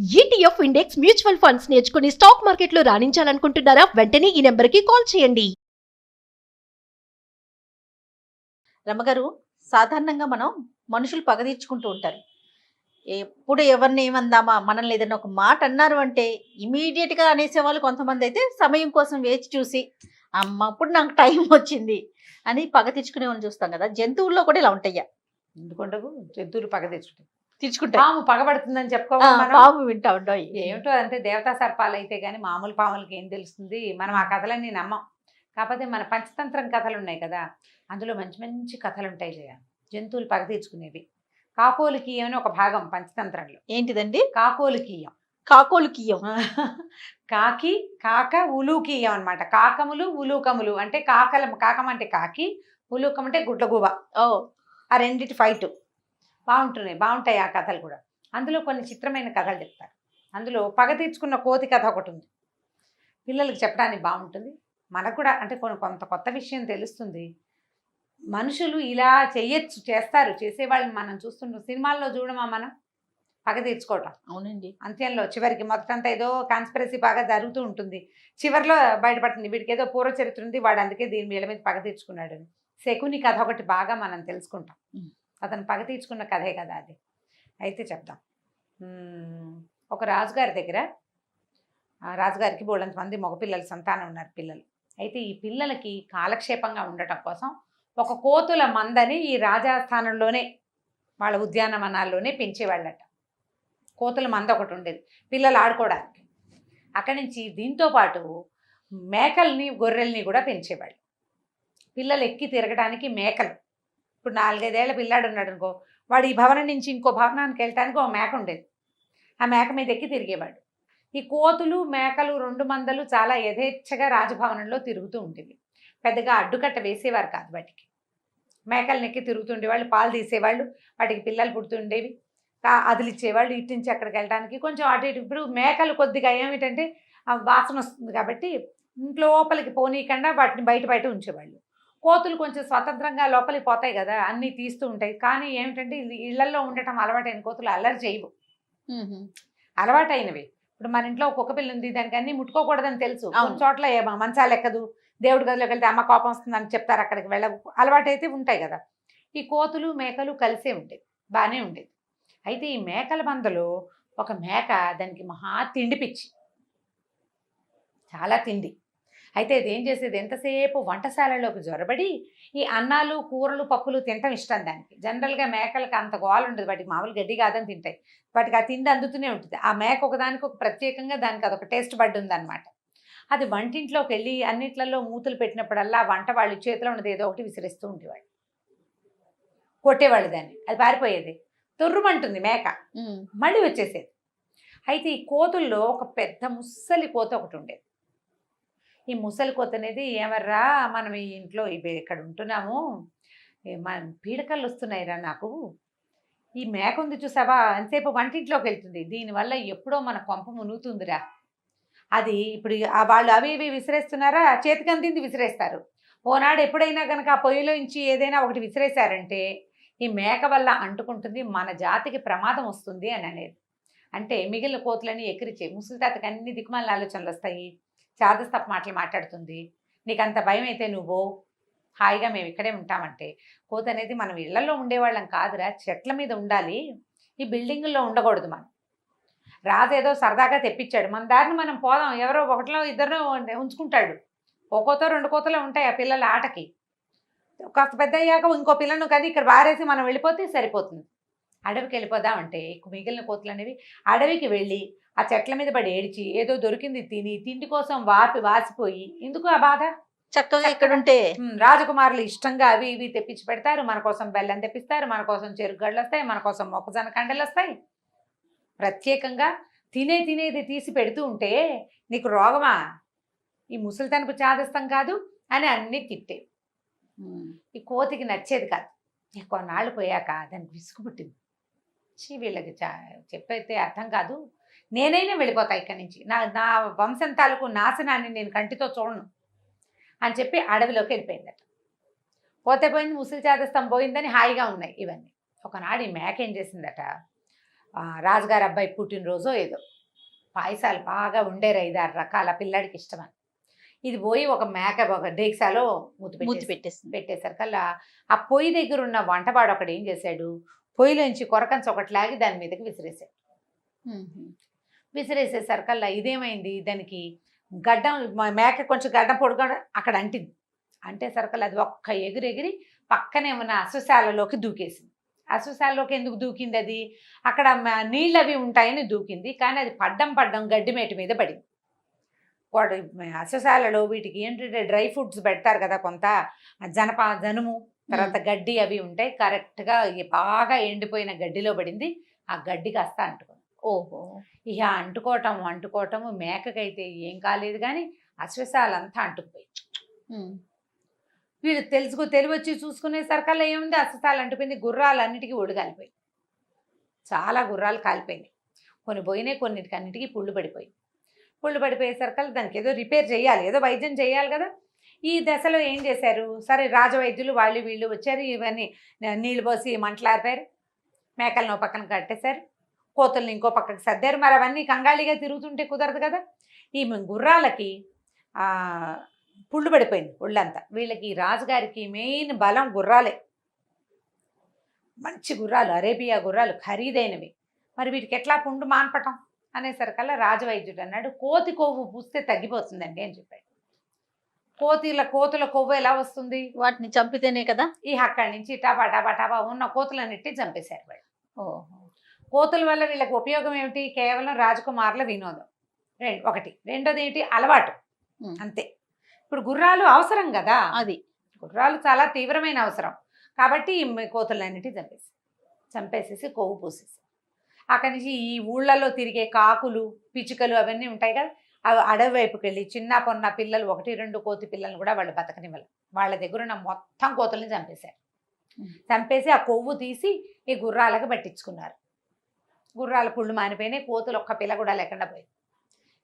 ETF index mutual funds నేర్చుకుని stock మార్కెట్లో రాణించాలనుకుంటున్నారా? వెంటనే ఈ నెంబర్కి కాల్ చేయండి. రమ్మగారు, సాధారణంగా మనం మనుషులు పగ తీర్చుకుంటూ ఉంటారు. ఎప్పుడు ఎవరిని ఏమందామా, మనల్ని ఏదైనా ఒక మాట అన్నారు అంటే ఇమీడియట్గా అనేసేవాళ్ళు కొంతమంది. అయితే సమయం కోసం వేచి చూసి అమ్మ అప్పుడు నాకు టైం వచ్చింది అని పగ తీర్చుకునే వాళ్ళని చూస్తాం కదా. జంతువుల్లో కూడా ఇలా ఉంటాయా? ఎందుకుండవు? జంతువులు పగ తెచ్చుకుంటాయి. తీర్చుకుంటాయి. పాము పగబడుతుందని చెప్పుకోవాలి మనం. పాము వింటా ఉంటాయి. ఏమిటో అంతే, దేవతా సర్పాలు అయితే కానీ మామూలు పాములకి ఏం తెలుస్తుంది? మనం ఆ కథలన్నీ నమ్మం. కాకపోతే మన పంచతంత్రం కథలు ఉన్నాయి కదా, అందులో మంచి మంచి కథలు ఉంటాయి జయ. జంతువులు పగ తీర్చుకునేవి. కాకోలికీయం అని ఒక భాగం పంచతంత్రంలో. ఏంటిదండి? కాకోలికీయం. కాకోలికీయం. కాకి, కాక, ఉలూకీయం అనమాట. కాకములు ఉలూకములు అంటే కాకం అంటే కాకి, ఉలూకం అంటే గుడ్లగూబ. ఓ, ఆ రెండిటి ఫైట్ బాగుంటాయి ఆ కథలు కూడా. అందులో కొన్ని చిత్రమైన కథలు చెప్తారు. అందులో పగ తీర్చుకున్న కోతి కథ ఒకటి ఉంది. పిల్లలకి చెప్పడానికి బాగుంటుంది. మనకు కూడా అంటే కొంత కొత్త విషయం తెలుస్తుంది. మనుషులు ఇలా చేస్తారు, చేసేవాళ్ళని మనం చూస్తుంటాం. సినిమాల్లో చూడమా మనం పగ తీర్చుకోవటం. అవునండి. అంత్యంలో చివరికి మొదటంతా ఏదో కాన్స్పిరసీ బాగా జరుగుతూ ఉంటుంది, చివరిలో బయటపడుతుంది వీడికి ఏదో పూర్వ చరిత్ర ఉంది, వాడు అందుకే దీని వీళ్ళ మీద పగ తీర్చుకున్నాడు అని. శకుని కథ ఒకటి బాగా మనం తెలుసుకుంటాం. అతను పగ తీర్చుకున్న కథే కదా అది. అయితే చెప్దాం. ఒక రాజుగారి దగ్గర, రాజుగారికి బోళ్ళంత మంది మగపిల్లలు సంతానం ఉన్నారు, పిల్లలు. అయితే ఈ పిల్లలకి కాలక్షేపంగా ఉండటం కోసం ఒక కోతుల మందని ఈ రాజాస్థానంలోనే వాళ్ళ ఉద్యానవనాల్లోనే పెంచేవాళ్ళట. కోతుల మంద ఒకటి ఉండేది పిల్లలు ఆడుకోవడానికి. అక్కడి నుంచి దీంతో పాటు మేకల్ని గొర్రెల్ని కూడా పెంచేవాళ్ళు. పిల్లలు ఎక్కి తిరగడానికి మేకలు. ఇప్పుడు 4-5 ఏళ్ల పిల్లాడు ఉన్నాడు అనుకో, వాడు ఈ భవనం నుంచి ఇంకో భవనానికి వెళ్ళటానికి ఒక మేక ఉండేది. ఆ మేక మీద ఎక్కి తిరిగేవాడు. ఈ కోతులు మేకలు 2 మందలు చాలా యథేచ్ఛగా రాజభవనంలో తిరుగుతూ ఉండేవి. పెద్దగా అడ్డుకట్ట వేసేవారు కాదు వాటికి. మేకలను ఎక్కి తిరుగుతుండేవాళ్ళు, పాలు తీసేవాళ్ళు, వాటికి పిల్లలు పుడుతుండేవి, అదిలిచ్చేవాళ్ళు. ఇటు నుంచి అక్కడికి వెళ్ళడానికి కొంచెం అటు ఇటు. ఇప్పుడు మేకలు కొద్దిగా ఏమిటంటే వాసన వస్తుంది కాబట్టి ఇంట్లో లోపలికి పోనీయకుండా వాటిని బయట ఉంచేవాళ్ళు. కోతులు కొంచెం స్వతంత్రంగా లోపలికి పోతాయి కదా, అన్నీ తీస్తూ ఉంటాయి. కానీ ఏమిటంటే ఇళ్లలో ఉండటం అలవాటైన కోతులు అల్లరి చేయవు. అలవాటైనవి. ఇప్పుడు మన ఇంట్లో కుక్క పిల్ల ఉంది, దానికి అన్నీ ముట్టుకోకూడదని తెలుసు. కొన్ని చోట్ల మంచాలు ఎక్కదు, దేవుడి గదిలోకి వెళ్తే అమ్మ కోపం వస్తుందని చెప్తారు, అక్కడికి అలవాటైతే ఉంటాయి కదా. ఈ కోతులు మేకలు కలిసే ఉండేవి, బాగానే ఉండేది. అయితే ఈ మేకల మందలో ఒక మేక, దానికి మహా తిండి పిచ్చి, చాలా తిండి. అయితే అది ఏం చేసేది, ఎంతసేపు వంటశాలలోకి జొరబడి ఈ అన్నాలు కూరలు పప్పులు తినటం ఇష్టం దానికి. జనరల్గా మేకలకు అంత గోల ఉండదు, వాటికి మామూలు గడ్డి కాదని తింటాయి, వాటికి ఆ తిండి అందుతూనే ఉంటుంది. ఆ మేక ఒకదానికి ఒక ప్రత్యేకంగా దానికి అదొక టేస్ట్ బడ్ ఉందన్నమాట. అది వంటింట్లోకి వెళ్ళి అన్నిట్లలో మూతులు పెట్టినప్పుడల్లా వంట వాళ్ళు చేతిలో ఉన్నది ఏదో ఒకటి విసిరిస్తూ ఉండేవాళ్ళు, కొట్టేవాళ్ళు దాన్ని. అది పారిపోయేది, తొర్రుమంటుంది మేక, మళ్ళీ వచ్చేసేది. అయితే ఈ కోతుల్లో ఒక పెద్ద ముసలి కోత ఒకటి ఉండేది. ఈ ముసలి కోత అనేది, ఏమర్రా మనం ఈ ఇంట్లో ఇక్కడ ఉంటున్నాము, మన పీడకలు వస్తున్నాయిరా నాకు, ఈ మేక ఉంది చూసావా ఎంతసేపు వంటింట్లోకి వెళ్తుంది, దీనివల్ల ఎప్పుడో మన కొంప మునుగుతుందిరా. అది ఇప్పుడు వాళ్ళు అవి ఇవి విసిరేస్తున్నారా, చేతికి అందింది విసిరేస్తారు. ఓనాడు ఎప్పుడైనా కనుక ఆ పొయ్యిలో నుంచి ఏదైనా ఒకటి విసిరేశారంటే ఈ మేక వల్ల అంటుకుంటుంది, మన జాతికి ప్రమాదం వస్తుంది అని అనేది. అంటే మిగిలిన కోతులని ఎక్కిరిచే ముసలి తాతకి అన్ని దిక్కుమాలిన ఆలోచనలు వస్తాయి, చాదస్తపు మాటలు మాట్లాడుతుంది. నీకు అంత భయం అయితే నువ్వు హాయిగా మేము ఇక్కడే ఉంటామంటే, కోత అనేది మనం ఇళ్లలో ఉండేవాళ్ళం కాదురా, చెట్ల మీద ఉండాలి, ఈ బిల్డింగుల్లో ఉండకూడదు. మనం రాజు ఏదో సరదాగా తెప్పించాడు, మన దారిని మనం పోదాం, ఎవరో ఒకటిలో ఇద్దరు ఉంచుకుంటాడు. ఒక కోతో 2 కోతలే ఉంటాయి ఆ పిల్లల ఆటకి. కాస్త పెద్ద అయ్యాక ఇంకో పిల్లను కానీ ఇక్కడ బారేసి మనం వెళ్ళిపోతే సరిపోతుంది. అడవికి వెళ్ళిపోదామంటే మిగిలిన కోతులు అనేవి అడవికి వెళ్ళి ఆ చెట్ల మీద పడి ఏడిచి ఏదో దొరికింది తిని తిండి కోసం వాసిపోయి, ఎందుకు ఆ బాధ, చక్కగా ఇక్కడ ఉంటే. రాజకుమారులు ఇష్టంగా అవి ఇవి తెప్పించి పెడతారు, మన కోసం బెల్లం తెప్పిస్తారు, మన కోసం చెరుకు గడ్డలు వస్తాయి, మన కోసం మొక్కజొన్న కండలు వస్తాయి. ప్రత్యేకంగా తినేది తీసి పెడుతూ ఉంటే నీకు రోగమా, ఈ ముసలితనపు చాదస్తం కాదు అని అన్నీ తిట్టే. ఈ కోతికి నచ్చేది కాదు. కొన్నాళ్ళు పోయాక దానికి విసుగు పుట్టింది. వీళ్ళకి చెప్పైతే అర్థం కాదు, నేనైనా వెళ్ళిపోతా ఇక్కడి నుంచి, నా వంశం తాలూకు నాశనాన్ని నేను కంటితో చూడను అని చెప్పి అడవిలోకి వెళ్ళిపోయిందట. పోతే పోయింది, ముసలి చాదస్తం పోయిందని హాయిగా ఉన్నాయి ఇవన్నీ. ఒకనాడు ఈ మేక ఏం చేసిందట, రాజుగారి అబ్బాయి పుట్టినరోజో ఏదో పాయసాలు బాగా ఉండేరు 5-6 రకాల పిల్లాడికి ఇష్టమని. ఇది పోయి ఒక డేక్సాలో మూతి పెట్టేస్తుంది. పెట్టేసరికల్లా ఆ పొయ్యి దగ్గర ఉన్న వంటవాడు ఒకడు ఏం చేశాడు, పొయ్యిలోంచి కొరకంచ ఒకటి లాగి దాని మీదకి విసిరేశాడు. విసిరేసేసరికల్లా ఇదేమైంది, దానికి గడ్డం మేక కొంచెం గడ్డం పొడుగా అక్కడ అంటింది. అంటే సరికల్లా అది ఒక్క ఎగిరి పక్కనే ఉన్న అశ్వశాలలోకి దూకేసింది. అశ్వశాలలోకి ఎందుకు దూకింది, అది అక్కడ నీళ్ళు అవి ఉంటాయని దూకింది. కానీ అది పడ్డం గడ్డిమేటి మీద పడింది. వాడు అశ్వశాలలో వీటికి ఏంటంటే డ్రై ఫ్రూట్స్ పెడతారు కదా, కొంత జనుము తర్వాత గడ్డి అవి ఉంటాయి. కరెక్ట్గా బాగా ఎండిపోయిన గడ్డిలో పడింది. ఆ గడ్డి కాస్త అంటుకుంది. ఓహో, ఇక అంటుకోవటము మేకకైతే ఏం కాలేదు, కానీ అశ్వశాలంతా అంటుకుపోయి వీళ్ళు తెలివి వచ్చి చూసుకునేసరికల్లా ఏముంది, అశ్వశాలు అంటుపోయింది. గుర్రాలన్నిటికీ ఒళ్ళు కాలిపోయి, చాలా గుర్రాలు కాలిపోయినాయి. కొన్ని పోయినాయి, కొన్నిటికన్నిటికీ పుళ్ళు పడిపోయేసరికల్లా దానికి ఏదో రిపేర్ చేయాలి, ఏదో వైద్యం చేయాలి కదా. ఈ దశలో ఏం చేశారు, సరే రాజవైద్యులు వాళ్ళు వీళ్ళు వచ్చారు. ఇవన్నీ నీళ్ళు పోసి మంటలారిపోయారు. మేకలను పక్కన కట్టేశారు, కోతుల్ని ఇంకో పక్కకి సర్దారు. మరి అవన్నీ కంగాళిగా తిరుగుతుంటే కుదరదు కదా. ఈ గుర్రాలకి పుళ్ళు పడిపోయింది ఒళ్ళంతా. వీళ్ళకి రాజుగారికి మెయిన్ బలం గుర్రాలే, మంచి గుర్రాలు, అరేబియా గుర్రాలు ఖరీదైనవి. మరి వీటికి ఎట్లా పుండు మాన్పటం అనేసరికల్లా రాజవైద్యుడు అన్నాడు, కోతి కొవ్వు పూస్తే తగ్గిపోతుందండి అని చెప్పాడు. కోతుల కొవ్వు ఎలా వస్తుంది, వాటిని చంపితేనే కదా. ఈ అక్కడి నుంచి టపా ఉన్న కోతులన్నిటిని చంపేశారు వాళ్ళు. ఓహో, కోతుల వల్ల వీళ్ళకి ఉపయోగం ఏమిటి, కేవలం రాజకుమారుల వినోదం ఒకటి. రెండోది ఏంటి, అలవాటు, అంతే. ఇప్పుడు గుర్రాలు అవసరం కదా, అది గుర్రాలు చాలా తీవ్రమైన అవసరం. కాబట్టి కోతులన్నిటి చంపేసేసి కొవ్వు పూసేసి అక్కడి నుంచి ఈ ఊళ్ళలో తిరిగే కాకులు పిచ్చుకలు అవన్నీ ఉంటాయి కదా, అవి అడవి వైపుకి వెళ్ళి చిన్న పొన్న పిల్లలు 1-2 కోతి పిల్లలను కూడా వాళ్ళు బతకనివ్వాలి. వాళ్ళ దగ్గర ఉన్న మొత్తం కోతుల్ని చంపేశారు. చంపేసి ఆ కొవ్వు తీసి ఈ గుర్రాలకు పట్టించుకున్నారు. గుర్రాల పుళ్ళు మానిపోయినాయి, కోతులు ఒక్క పిల్ల కూడా లేకుండా పోయింది.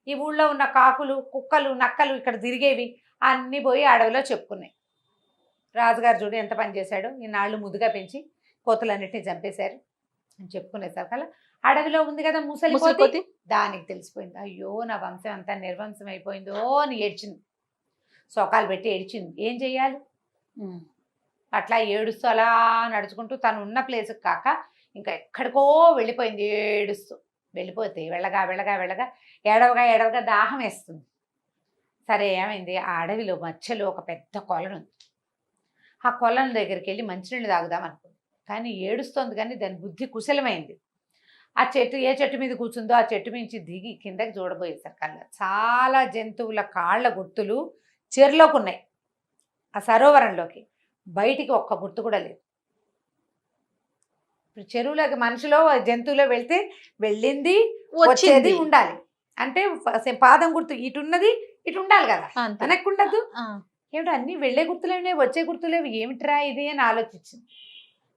ఈ ఊళ్ళో ఉన్న కాకులు కుక్కలు నక్కలు ఇక్కడ తిరిగేవి అన్నీ పోయి అడవిలో చెప్పుకున్నాయి. రాజుగారు చూడు ఎంత పని చేశాడు, ఈనాళ్ళు ముద్దుగా పెంచి కోతులన్నిటిని చంపేశారు అని చెప్పుకునేసరికల్లా అడవిలో ఉంది కదా ముసలి కోతి, దానికి తెలిసిపోయింది, అయ్యో నా వంశం అంతా నిర్వంశం అయిపోయిందో అని ఏడ్చింది. శోకాలు పెట్టి ఏడ్చింది. ఏం చెయ్యాలి, అట్లా ఏడుస్తూ అలా నడుచుకుంటూ తను ఉన్న ప్లేస్కి కాక ఇంకా ఎక్కడికో వెళ్ళిపోయింది. ఏడుస్తూ వెళ్ళిపోతే వెళ్ళగా ఏడవగా దాహం వేస్తుంది. సరే ఏమైంది, ఆ అడవిలో మధ్యలో ఒక పెద్ద కొలను ఉంది. ఆ కొలను దగ్గరికి వెళ్ళి మంచినీళ్ళు తాగుదాం అనుకుంది. కానీ ఏడుస్తోంది, కానీ దాని బుద్ధి కుశలమైంది. ఆ చెట్టు ఏ చెట్టు మీద కూర్చుందో ఆ చెట్టు మించి దిగి కిందకి చూడబోయేసరికల్లా చాలా జంతువుల కాళ్ళ గుర్తులు చెరులోకి ఉన్నాయి. ఆ సరోవరంలోకి బయటికి ఒక్క గుర్తు కూడా లేదు. ఇప్పుడు చెరువులోకి మనిషిలో జంతువులో వెళ్తే వెళ్ళింది వచ్చేది ఉండాలి, అంటే పాదం గుర్తు ఇటున్నది ఇటు ఉండాలి కదా, వెనక్కి ఉండద్దు. ఏమిటో అన్నీ వెళ్ళే గుర్తులేవి వచ్చే గుర్తులేవి, ఏమిట్రా ఇది అని ఆలోచించింది.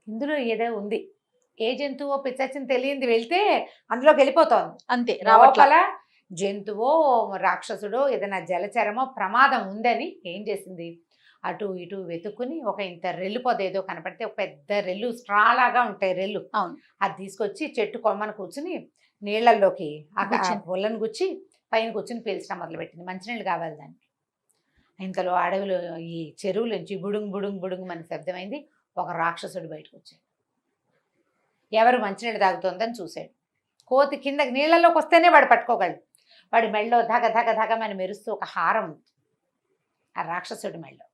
ఇందులో ఏదో ఉంది, ఏ జంతువో పిచ్చిన తెలియంది వెళ్తే అందులోకి వెళ్ళిపోతోంది అంతే. లోపల జంతువో రాక్షసుడో ఏదైనా జలచరమో ప్రమాదం ఉందని ఏం చేసింది, అటు ఇటు వెతుక్కుని ఒక ఇంత రెల్లు పొద ఏదో కనపడితే, ఒక పెద్ద రెల్లు స్ట్రాలాగా ఉంటాయి రెల్లు, అది తీసుకొచ్చి చెట్టు కొమ్మను కూర్చుని నీళ్లలోకి ఒళ్ళను గుచ్చి పైన కూర్చుని పీల్చడం మొదలుపెట్టింది. మంచినీళ్ళు కావాలి దానికి. ఇంతలో అడవిలో ఈ చెరువుల నుంచి బుడుంగ్ మన శబ్దమైంది. ఒక రాక్షసుడు బయటకు వచ్చాడు. ఎవరు మంచినీళ్ళు తాగుతోందని చూశాడు. కోతి కిందకి నీళ్ళలోకి వస్తేనే వాడు పట్టుకోగలడు. వాడి మెళ్ళలో ధగమని మెరుస్తూ ఒక హారం ఉంది ఆ రాక్షసుడి మెళ్ళలో.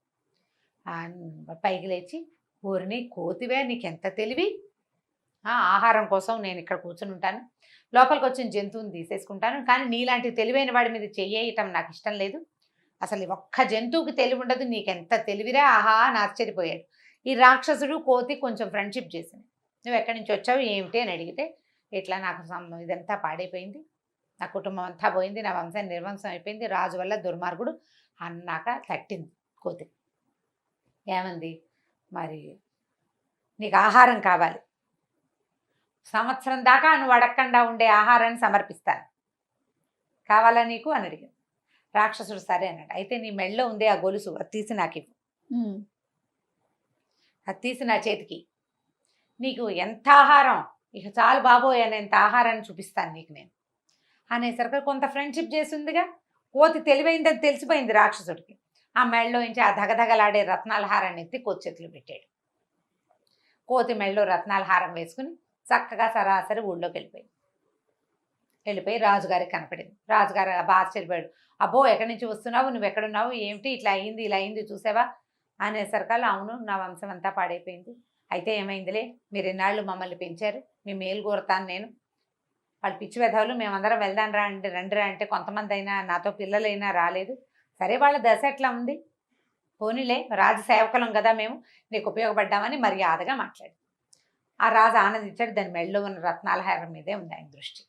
పైకి లేచి, ఊరిని కోతివే నీకెంత తెలివి, ఆహారం కోసం నేను ఇక్కడ కూర్చుని ఉంటాను, లోపలికి వచ్చిన జంతువుని తీసేసుకుంటాను, కానీ నీలాంటి తెలివైన వాడి మీద చెయ్యటం నాకు ఇష్టం లేదు, అసలు ఒక్క జంతువుకి తెలివి ఉండదు, నీకెంత తెలివిరా ఆహా అని ఆశ్చర్యపోయాడు. ఈ రాక్షసుడు కోతి కొంచెం ఫ్రెండ్షిప్ చేసింది. నువ్వు ఎక్కడి నుంచి వచ్చావు ఏమిటి అని అడిగితే, ఇట్లా నాకు ఇదంతా పాడైపోయింది, నా కుటుంబం అంతా పోయింది, నా వంశం నిర్వంశం అయిపోయింది, రాజు వల్ల దుర్మార్గుడు అన్నాక తట్టింది కోతి. ఏమంది, మరి నీకు ఆహారం కావాలి, సంవత్సరం దాకా నువ్వు అడగకుండా ఉండే ఆహారాన్ని సమర్పిస్తాను, కావాలా నీకు అని అడిగింది. రాక్షసుడు సరే అన్నాడు. అయితే నీ మెళ్ళలో ఉందే ఆ గొలుసు, అది తీసి నాకు ఇవ్వు, అది తీసి నా చేతికి, నీకు ఎంత ఆహారం ఇక చాలు బాబోయ్ అనేంత ఆహారాన్ని చూపిస్తాను నీకు నేను అనేసరికి కొంత ఫ్రెండ్షిప్ చేసిందిగా. కోతి తెలివైందని తెలిసిపోయింది రాక్షసుడికి. ఆ మెడలో నుంచి ఆ ధగధగలాడే రత్నాల హారాన్ని ఎత్తి కోతి చేతిలో పెట్టాడు. కోతి మెడలో రత్నాల హారం వేసుకుని చక్కగా సరాసరి ఊళ్ళోకి వెళ్ళిపోయి రాజుగారికి కనపడింది. రాజుగారు ఆశ్చర్యపోయాడు. అబ్బో ఎక్కడి నుంచి వస్తున్నావు, నువ్వు ఎక్కడున్నావు, ఏమిటి ఇట్లా అయింది చూసావా అనేసరికల్లా అవును నా వంశం అంతా పాడైపోయింది. అయితే ఏమైందిలే, మీరు ఎన్నాళ్ళు మమ్మల్ని పెంచారు, మీ మేలు కోరుతాను నేను. వాళ్ళు పిచ్చి వెధవులు, మేమందరం వెళ్దాం రండిరా అంటే కొంతమంది అయినా నాతో పిల్లలైనా రాలేదు. సరే వాళ్ళ దశ ఎట్లా ఉంది, పోనీలే రాజు సేవకులం కదా మేము, నీకు ఉపయోగపడ్డామని మర్యాదగా మాట్లాడి ఆ రాజు ఆనందించాడు. దాని మెడలో ఉన్న రత్నాల హారం మీదే ఉంది ఆయన దృష్టి.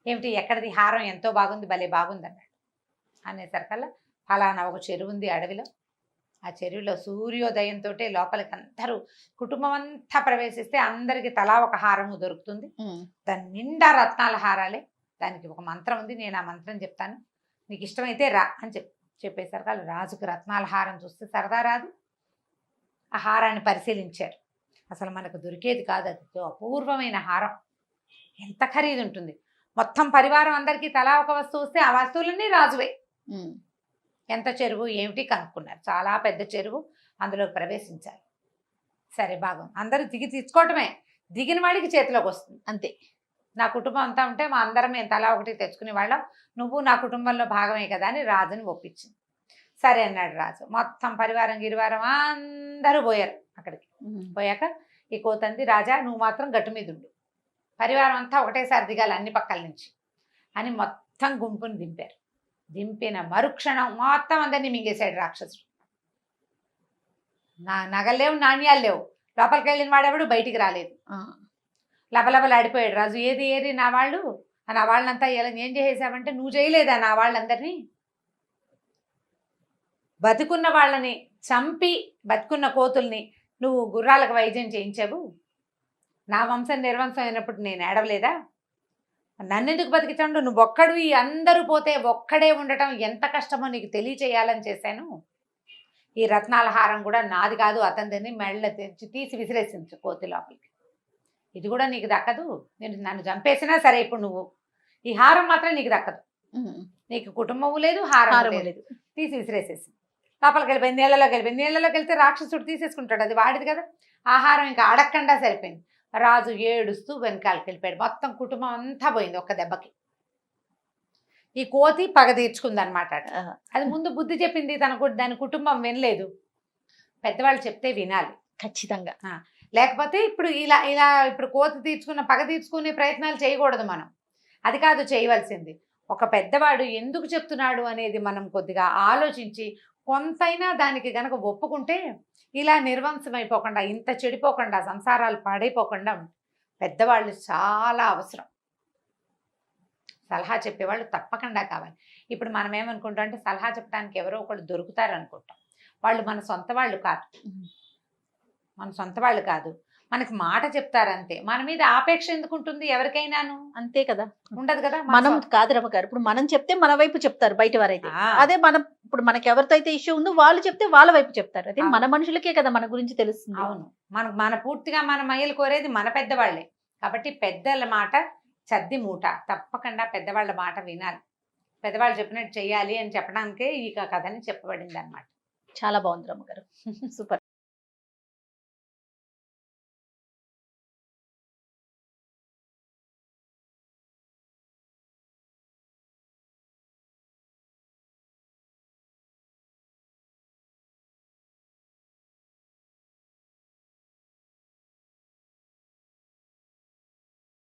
ఏమిటి ఎక్కడిది హారం, ఎంతో బాగుంది, భలే బాగుంది అన్నాడు. అనేసరికల్లా ఫలానా ఒక చెరువు ఉంది అడవిలో. ఆ చెరువులో సూర్యోదయంతో లోపలికి అందరూ కుటుంబం అంతా ప్రవేశిస్తే అందరికి తలా ఒక హారము దొరుకుతుంది. దాని నిండా రత్నాల హారాలే. దానికి ఒక మంత్రం ఉంది, నేను ఆ మంత్రం చెప్తాను, నీకు ఇష్టమైతే రా అని చెప్పేసరికి రాజుకు రత్నాల హారం చూస్తే సరదా రాదు. ఆ హారాన్ని పరిశీలించారు. అసలు మనకు దొరికేది కాదు, అది అపూర్వమైన హారం. ఎంత ఖరీదు ఉంటుంది. మొత్తం పరివారం అందరికీ తలా ఒక వస్తువు వస్తే ఆ వస్తువులన్నీ రాజువే. ఎంత చెరువు ఏమిటి కనుక్కున్నారు. చాలా పెద్ద చెరువు, అందులో ప్రవేశించారు. సరే బాగుంది, అందరూ దిగి తీసుకోవటమే, దిగిన వాడికి చేతిలోకి వస్తుంది అంతే. నా కుటుంబం అంతా ఉంటే మా అందరం మేము తలా ఒకటి తెచ్చుకునే వాళ్ళం, నువ్వు నా కుటుంబంలో భాగమే కదా అని రాజుని ఒప్పించింది. సరే అన్నాడు రాజు. మొత్తం పరివారం గిరివారం అందరూ పోయారు అక్కడికి. పోయాక ఈ కోతంది, రాజా నువ్వు మాత్రం గట్టు మీద ఉండు, పరివారం అంతా ఒకటేసారి దిగాలి అన్ని పక్కల నుంచి అని మొత్తం గుంపుని దింపారు. దింపిన మరుక్షణం మొత్తం అందరినీ మింగేశాడు రాక్షసుడు. నగలేవు, నాణ్యాలు లేవు, లోపలికి వెళ్ళిన వాడెవడు బయటికి రాలేదు. లబలబలాడిపోయాడు రాజు. ఏది నా వాళ్ళు, నా వాళ్ళంతా ఇలా ఏం చేసేసావంటే, నువ్వు చేయలేదా నా వాళ్ళందరినీ, బతుకున్న వాళ్ళని చంపి బతుకున్న కోతుల్ని నువ్వు గుర్రాలకు వైద్యం చేయించావు, నా వంశం నిర్వంశం అయినప్పుడు నేను ఏడవలేదా, నన్నెందుకు బతికించండు, నువ్వు ఒక్కడు ఈ అందరూ పోతే ఒక్కడే ఉండటం ఎంత కష్టమో నీకు తెలియచేయాలని చేశాను. ఈ రత్నాల హారం కూడా నాది కాదు అతనిదని మెళ్ళ తీసి విసిరేసింది కోతి లోపలికి. ఇది కూడా నీకు దక్కదు, నేను నన్ను చంపేసినా సరే ఇప్పుడు నువ్వు ఈ హారం మాత్రం నీకు దక్కదు, నీకు కుటుంబం లేదు హారం లేదు, తీసి విసిరేసేసింది. లోపలికి వెళ్ళిపోయింది, నీళ్ళలోకి వెళ్ళిపోయింది. నీళ్ళలోకి వెళ్తే రాక్షసుడు తీసేసుకుంటాడు, అది వాడిది కదా. ఆహారం ఇంకా అడగకుండా సరిపోయింది. రాజు ఏడుస్తూ వెనకాలకి వెళ్ళిపోయాడు. మొత్తం కుటుంబం అంతా పోయింది ఒక్క దెబ్బకి. ఈ కోతి పగ తీర్చుకుందనమాట. అది ముందు బుద్ధి చెప్పింది, దాని కుటుంబం వినలేదు. పెద్దవాళ్ళు చెప్తే వినాలి ఖచ్చితంగా. లేకపోతే ఇప్పుడు ఇప్పుడు కోతి తీర్చుకున్న పగ తీర్చుకునే ప్రయత్నాలు చేయకూడదు మనం. అది కాదు చేయవలసింది. ఒక పెద్దవాడు ఎందుకు చెప్తున్నాడు అనేది మనం కొద్దిగా ఆలోచించి కొంతైనా దానికి గనక ఒప్పుకుంటే ఇలా నిర్వంశమైపోకుండా, ఇంత చెడిపోకుండా, సంసారాలు పాడైపోకుండా పెద్దవాళ్ళు చాలా అవసరం. సలహా చెప్పేవాళ్ళు తప్పకుండా కావాలి. ఇప్పుడు మనం ఏమనుకుంటాం అంటే సలహా చెప్పడానికి ఎవరో ఒకళ్ళు దొరుకుతారు అనుకుంటాం. వాళ్ళు మన సొంత వాళ్ళు కాదు, మనకి మాట చెప్తారంతే. మన మీద ఆపేక్ష ఎందుకు ఉంటుంది ఎవరికైనాను? అంతే కదా, ఉండదు కదా. మనం కాదు రమ్మగారు, ఇప్పుడు మనం చెప్తే మన వైపు చెప్తారు బయట వారైతే. అదే మనం ఇప్పుడు మనకి ఎవరితో అయితే ఇష్యూ ఉందో వాళ్ళు చెప్తే వాళ్ళ వైపు చెప్తారు. అదే మన మనుషులకే కదా మన గురించి తెలుస్తుంది. అవును, మన పూర్తిగా మన మయ్యలు కోరేది మన పెద్దవాళ్ళే. కాబట్టి పెద్దల మాట చద్ది మూట, తప్పకుండా పెద్దవాళ్ళ మాట వినాలి. పెద్దవాళ్ళు చెప్పినట్టు చెయ్యాలి అని చెప్పడానికే ఈ కథని చెప్పబడింది అన్నమాట. చాలా బాగుంది రమ్మగారు, సూపర్.